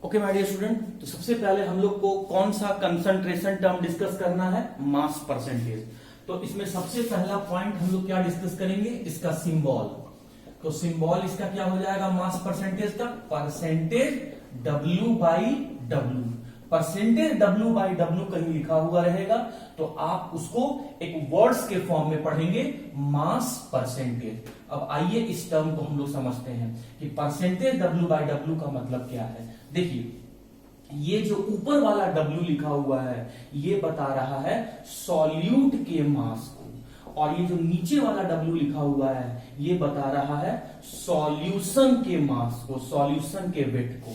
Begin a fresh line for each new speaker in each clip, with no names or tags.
Okay my dear student, तो सबसे पहले हम लोग को कौन सा कंसंट्रेशन टर्म डिस्कस करना है? Mass percentage. तो इसमें सबसे पहला पॉइंट हम लोग क्या डिस्कस करेंगे? इसका सिंबल। तो सिंबल इसका क्या हो जाएगा? मास परसेंटेज का percentage W by W। Percentage W by W कहीं लिखा हुआ रहेगा तो आप उसको एक वर्ड्स के फॉर्म में पढ़ेंगे, मास परसेंटेज। अब आइए इस टर्म को हम लोग समझते हैं कि परसेंटेज W बाई W का मतलब क्या है। देखिए, ये जो ऊपर वाला W लिखा हुआ है ये बता रहा है सॉल्यूट के मास को, और ये जो नीचे वाला W लिखा हुआ है ये बता रहा है सॉल्यूशन के मास को, सॉल्यूशन के वेट को।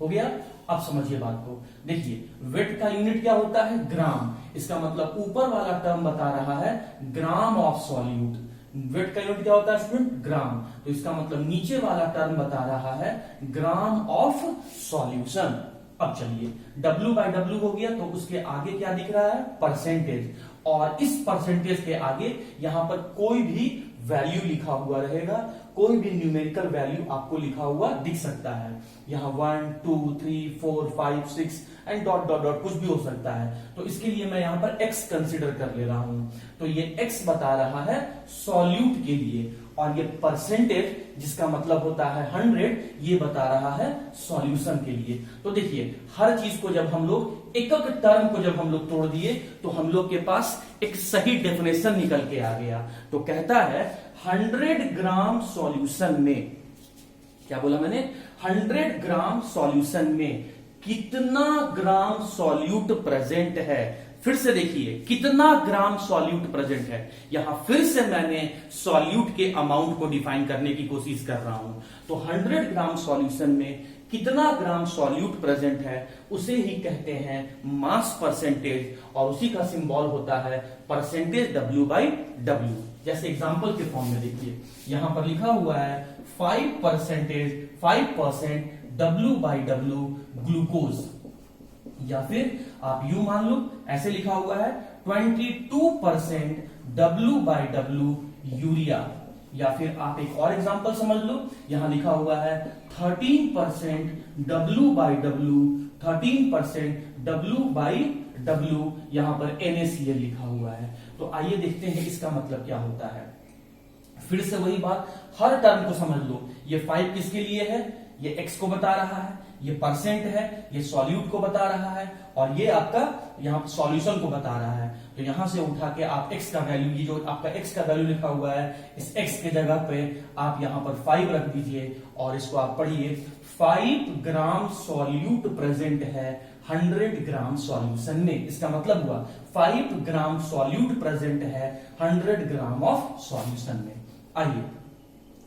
हो गया? अब समझिए बात को। देखिए, वेट का यूनिट क्या होता है? ग्राम। इसका मतलब ऊपर वाला टर्म बता रहा है ग्राम ऑफ सॉल्यूट। वेट का यूनिट क्या होता है स्टूडेंट? ग्राम। तो इसका मतलब नीचे वाला टर्म बता रहा है ग्राम ऑफ सॉल्यूशन। अब चलिए, W बाई W हो गया तो उसके आगे क्या दिख रहा है? परसेंटेज। और इस परसेंटेज के आगे यहां पर कोई भी वैल्यू लिखा हुआ रहेगा, कोई भी न्यूमेरिकल वैल्यू आपको लिखा हुआ दिख सकता है। यहां 1 2 3 4 5 6 एंड डॉट डॉट डॉट कुछ भी हो सकता है। तो इसके लिए मैं यहां पर x कंसिडर कर ले रहा हूं। तो ये x बता रहा है सॉल्यूट के लिए, और ये परसेंटेज जिसका मतलब होता है 100 ये बता रहा है सॉल्यूशन के लिए। तो देखिए, हर चीज को जब हम लोग एक एक टर्म को जब हम लोग तोड़ दिए तो हम लोग के पास एक सही डेफिनेशन निकल के आ गया। तो कहता है 100 ग्राम सॉल्यूशन में, क्या बोला मैंने? 100 ग्राम सॉल्यूशन में कितना ग्राम सॉल्यूट प्रेजेंट है। फिर से देखिए, कितना ग्राम सॉल्यूट प्रेजेंट है। यहां फिर से मैंने सॉल्यूट के अमाउंट को डिफाइन करने की कोशिश कर रहा हूं। तो 100 ग्राम सॉल्यूशन में कितना ग्राम सॉल्यूट प्रेजेंट है उसे ही कहते हैं मास परसेंटेज, और उसी का सिंबल होता है परसेंटेज W बाई W। जैसे एग्जांपल के फॉर्म में देखिए, यहां पर लिखा हुआ है 5% W बाई W ग्लूकोज, या फिर आप यू मान लो, ऐसे लिखा हुआ है 22% W बाई W यूरिया, या फिर आप एक और एग्जांपल समझ लो, यहां लिखा हुआ है 13% W by W, 13% W by W, यहां पर NaCl लिखा हुआ है। तो आइए देखते हैं इसका मतलब क्या होता है। फिर से वही बात, हर टर्म को समझ लो। ये 5 किसके लिए है? ये x को बता रहा है, ये परसेंट है, ये सॉल्यूट को बता रहा है, और ये आपका यहाँ सॉल्यूशन को बता रहा है। तो यहां से उठा के आप x का वैल्यू, ये जो आपका x का वैल्यू लिखा हुआ है, इस x के जगह पे आप यहां पर 5 रख दीजिए, और इसको आप पढ़िए 5 ग्राम सॉल्यूट प्रेजेंट है 100 ग्राम सॉल्यूशन में। इसका मतलब हुआ 5 ग्राम सॉल्यूट प्रेजेंट है 100 ग्राम ऑफ सॉल्यूशन में। आइए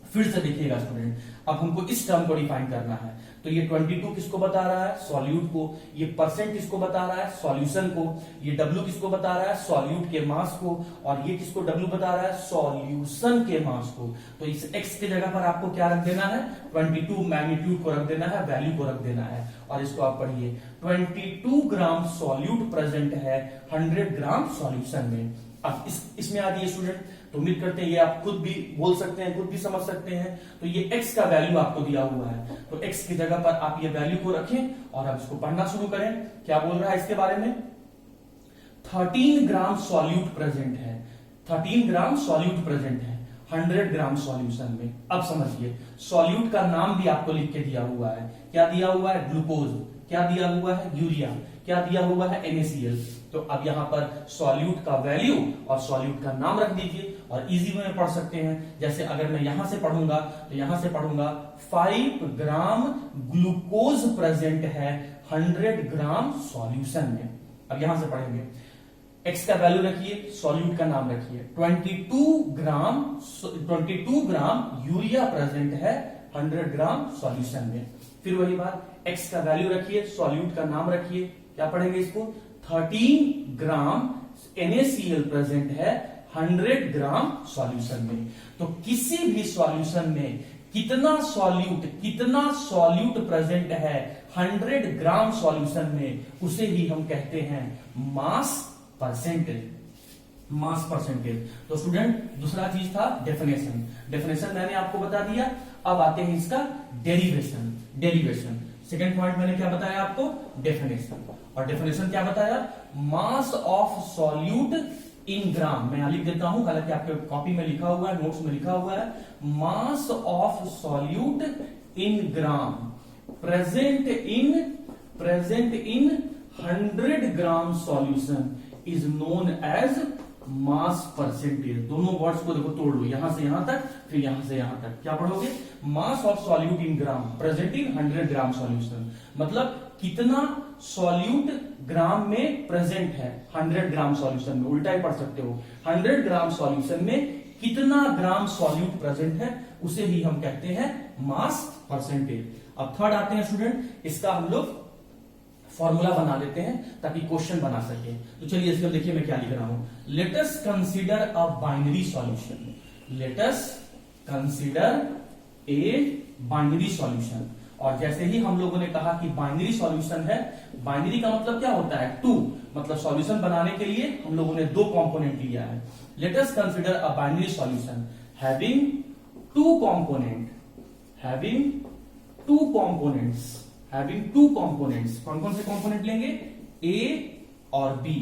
फिर से देखिएगा स्टूडेंट, अब हमको इस टर्म को डिफाइन करना है। तो ये 22 किसको बता रहा है? सॉल्यूट को। ये परसेंट किसको बता रहा है? सॉल्यूशन को। ये W किसको बता रहा है? सॉल्यूट के मास को। और ये किसको W बता रहा है? सॉल्यूशन के मास को। तो इस x के जगह पर आपको क्या रख देना है? 22 मैग्नीट्यूड को रख देना है, वैल्यू को रख देना है, और इसको आप पढ़िए 22 ग्राम सॉल्यूट प्रेजेंट है 100 ग्राम सॉल्यूशन में। अब इसमें आ गई स्टूडेंट, तो उम्मीद करते हैं ये आप खुद भी बोल सकते हैं, खुद भी समझ सकते हैं। तो ये x का वैल्यू आपको दिया हुआ है, तो x की जगह पर आप ये वैल्यू को रखें और अब इसको पढ़ना शुरू करें। क्या बोल रहा है इसके बारे में? 13 ग्राम सॉल्यूट प्रेजेंट है, 13 ग्राम सॉल्यूट प्रेजेंट है 100 ग्राम सॉल्यूशन में। अब समझिए, सॉल्यूट का नाम भी आपको लिख के दिया हुआ है। क्या दिया हुआ है? ग्लूकोज। क्या दिया हुआ है? यूरिया। क्या दिया हुआ है? NaCl। तो अब यहां पर सॉल्यूट का वैल्यू और सॉल्यूट का नाम रख दीजिए, और इजी वे में पढ़ सकते हैं। जैसे अगर मैं यहां से पढ़ूंगा तो यहां से पढ़ूंगा 5 ग्राम ग्लूकोज प्रेजेंट है 100 ग्राम सॉल्यूशन में। अब यहां से पढ़ेंगे, x का वैल्यू रखिए, सॉल्यूट का नाम रखिए, 22 ग्राम यूरिया प्रेजेंट है 100 ग्राम सॉल्यूशन में। फिर वही बात, x का वैल्यू रखिए, सॉल्यूट का नाम रखिए, क्या पढ़ेंगे इसको? 13 ग्राम NaCl प्रेजेंट है 100 ग्राम सॉल्यूशन में। तो किसी भी सॉल्यूशन में कितना सॉल्यूट प्रेजेंट है 100 ग्राम सॉल्यूशन में, उसे ही हम कहते हैं मास परसेंटेज। Mass percentage. तो स्टूडेंट, दूसरा चीज था डेफिनेशन। डेफिनेशन मैंने आपको बता दिया। अब आते हैं इसका डेरिवेशन। सेकेंड पॉइंट मैंने क्या बताया आपको, डेफिनेशन, और डेफिनेशन क्या बताया, मास ऑफ सॉल्यूट इन ग्राम। मैं यहां लिख देता हूं, हालांकि आपके कॉपी में लिखा हुआ है, नोट्स में लिखा हुआ है, mass of solute in gram present in 100 gram solution is known as mass percentage. दोनों वर्ड्स को देखो, तोड़ लो, यहां से यहां तक, फिर यहां से यहां तक। क्या पढ़ोगे, मास of solute in gram present in 100 gram solution, मतलब कितना सॉल्यूट ग्राम में प्रेजेंट है 100 ग्राम सॉल्यूशन में। उल्टा ही पढ़ सकते हो, 100 ग्राम सॉल्यूशन में कितना ग्राम सॉल्यूट प्रेजेंट है, उसे ही हम कहते हैं मास परसेंटेज। अब थर्ड आते हैं स्टूडेंट, इसका हम लोग फॉर्मूला बना लेते हैं ताकि क्वेश्चन बना सके। तो चलिए इसको देखिए मैं क्या लिख रहा हूं, late us consider a binary solution, late us consider a binary solution. और जैसे ही हम लोगों ने कहा कि बाइनरी सॉल्यूशन है, बाइनरी का मतलब क्या होता है, टू, मतलब सॉल्यूशन बनाने के लिए हम लोगों ने दो कंपोनेंट लिया है। Let us consider a binary solution having two component, having two components. कौन कौन से कंपोनेंट लेंगे, ए और बी,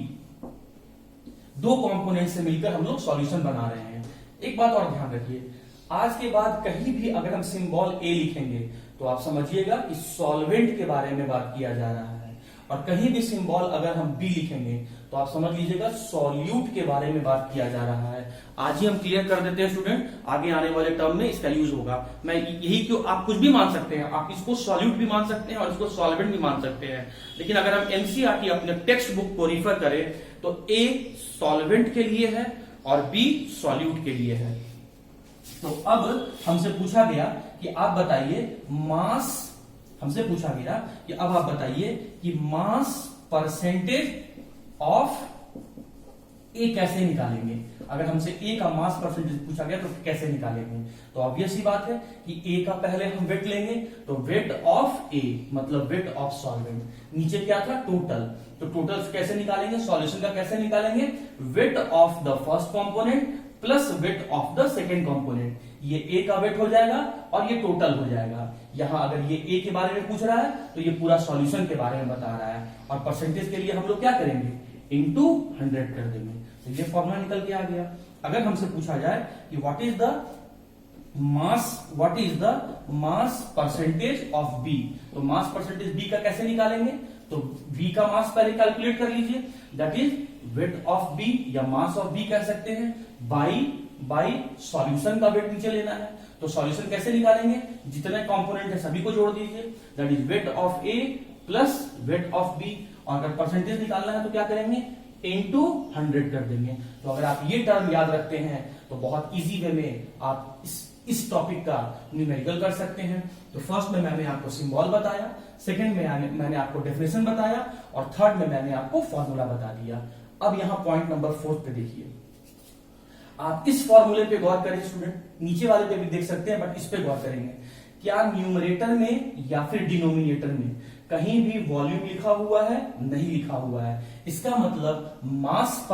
दो कंपोनेंट से मिलकर हम लोग सॉल्यूशन बना रहे हैं। एक बात और ध्यान रखिए, आज के बाद कहीं भी अगर हम सिंबल ए लिखेंगे तो आप समझिएगा कि सॉल्वेंट के बारे में बात किया जा रहा है, और कहीं भी सिंबल अगर हम बी लिखेंगे तो आप समझ लीजिएगा सॉल्यूट के बारे में बात किया जा रहा है। आज ही हम क्लियर कर देते हैं स्टूडेंट, आगे आने वाले टर्म में इसका यूज होगा। मैं यही क्यों, आप कुछ भी मान सकते हैं, आप इसको सॉल्यूट भी मान सकते हैं और इसको सॉल्वेंट भी मान सकते हैं, लेकिन अगर हम एनसीईआरटी अपने टेक्स्ट बुक को रिफर करें तो ए सॉल्वेंट के लिए है और बी सॉल्यूट के लिए है। तो अब हमसे पूछा गया कि आप बताइए मास, हमसे पूछा गया कि अब आप बताइए कि मास परसेंटेज ऑफ ए कैसे निकालेंगे। अगर हमसे ए का मास परसेंटेज पूछा गया तो कैसे निकालेंगे, तो ऑब्वियस ही बात है कि ए का पहले हम वेट लेंगे, तो वेट ऑफ ए मतलब वेट ऑफ सॉल्वेंट। नीचे क्या था, टोटल, तो टोटल कैसे निकालेंगे, सॉल्यूशन का कैसे निकालेंगे, weight of the first component plus weight of the second component. ये ए का वेट हो जाएगा और ये टोटल हो जाएगा। यहां अगर ये ए के बारे में पूछ रहा है तो ये पूरा सॉल्यूशन के बारे में बता रहा है, और परसेंटेज के लिए हम लोग क्या करेंगे, इनटू 100 कर देंगे। तो ये फॉर्मूला निकल के आ गया। अगर हमसे पूछा जाए कि what is the mass percentage of B, तो मास परसेंटेज बी का कैसे निकालेंगे, तो बी का मास पहले कैलकुलेट कर लीजिए, that is weight of B या मास ऑफ बी कह सकते हैं, बाई सॉल्यूशन का वेट नीचे लेना है। तो सॉल्यूशन कैसे निकालेंगे, जितने कंपोनेंट है सभी को जोड़ दीजिए, that is weight of A plus weight of B, और अगर परसेंटेज निकालना है तो क्या करेंगे, इनटू 100 कर देंगे। तो अगर आप ये टर्म याद रखते हैं तो बहुत इजी वे में आप इस टॉपिक का न्यूमेरिकल कर सकते हैं। तो फर्स्ट में मैंने आपको सिंबल बताया, सेकंड में मैंने आपको डेफिनेशन बताया, और थर्ड में मैंने आपको फॉर्मूला बता दिया। अब यहां पॉइंट नंबर 4 पे देखिए, आप इस फॉर्मूले पे गौर करें स्टूडेंट, नीचे वाले पे भी देख सकते हैं बट इस पे गौर करेंगे। क्या न्यूमरेटर में या फिर डिनोमिनेटर में कहीं भी वॉल्यूम लिखा हुआ है, नहीं लिखा हुआ है। इसका मतलब मास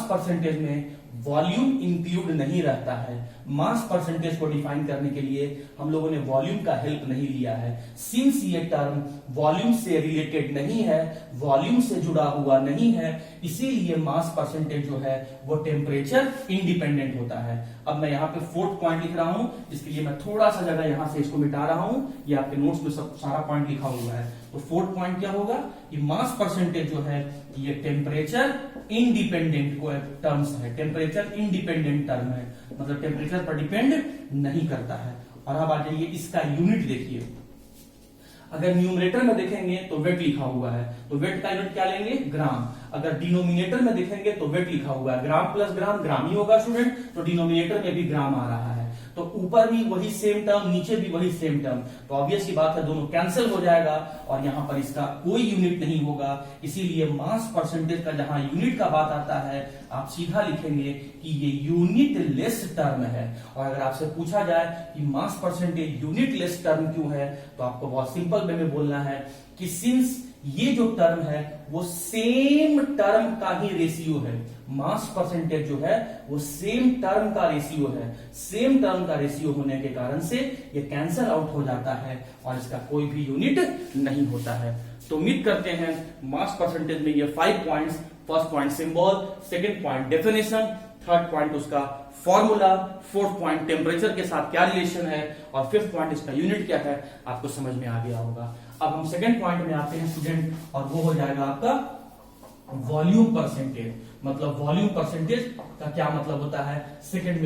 परसेंटेज में वॉल्यूम इंक्लूड नहीं रहता है। मास परसेंटेज को डिफाइन करने के लिए हम लोगों ने वॉल्यूम का हेल्प नहीं लिया है। सिंस ये टर्म वॉल्यूम से रिलेटेड नहीं है, वॉल्यूम से जुड़ा हुआ नहीं है, इसीलिए मास परसेंटेज जो है वो टेम्परेचर इंडिपेंडेंट होता है। अब मैं यहाँ पे 4th पॉइंट लिख रहा हूं, इसके लिए मैं थोड़ा सा जगह यहां से इसको मिटा रहा हूं, ये आपके नोट्स में सब सारा पॉइंट लिखा हुआ है। तो 4th पॉइंट क्या होगा कि मास परसेंटेज जो है ये टेम्परेचर इंडिपेंडेंट को टर्म्स है, टेम्परेचर इंडिपेंडेंट टर्म है, मतलब टेम्परेचर पर डिपेंड नहीं करता है। और अब आ जाइए इसका यूनिट देखिए, अगर न्यूमरेटर में देखेंगे तो वेट लिखा हुआ है, तो वेट का यूनिट क्या लेंगे, ग्राम। अगर डिनोमिनेटर में देखेंगे तो वेट लिखा हुआ है, ग्राम प्लस ग्राम ही होगा स्टूडेंट, तो डिनोमिनेटर में भी ग्राम आ रहा है। तो ऊपर भी वही सेम टर्म, नीचे भी वही सेम टर्म, तो ऑब्वियस ही बात है दोनों कैंसिल हो जाएगा और यहां पर इसका कोई यूनिट नहीं होगा। इसीलिए मास परसेंटेज का जहां यूनिट का बात आता है आप सीधा लिखेंगे कि ये यूनिट लेस टर्म है। और अगर आपसे पूछा जाए कि mass percentage unit less term क्यों है, तो आपको बहुत सिंपल वे में बोलना है कि सिंस ये जो टर्म है वो सेम टर्म का ही रेशियो है। मास परसेंटेज जो है वो सेम टर्म का रेशियो है। सेम टर्म का रेशियो होने के कारण से ये कैंसल आउट हो जाता है और इसका कोई भी यूनिट नहीं होता है। तो उम्मीद करते हैं मास परसेंटेज में ये 5 points, first point symbol, second point definition, third point उसका फॉर्मूला, फोर्थ पॉइंट टेम्परेचर के साथ क्या रिलेशन है और फिफ्थ पॉइंट इसका यूनिट क्या है, आपको समझ में आ गया होगा। अब हम सेकंड पॉइंट में आते हैं स्टूडेंट, और वो हो जाएगा आपका वॉल्यूम परसेंटेज। मतलब वॉल्यूम परसेंटेज का क्या मतलब होता है, सेकंड में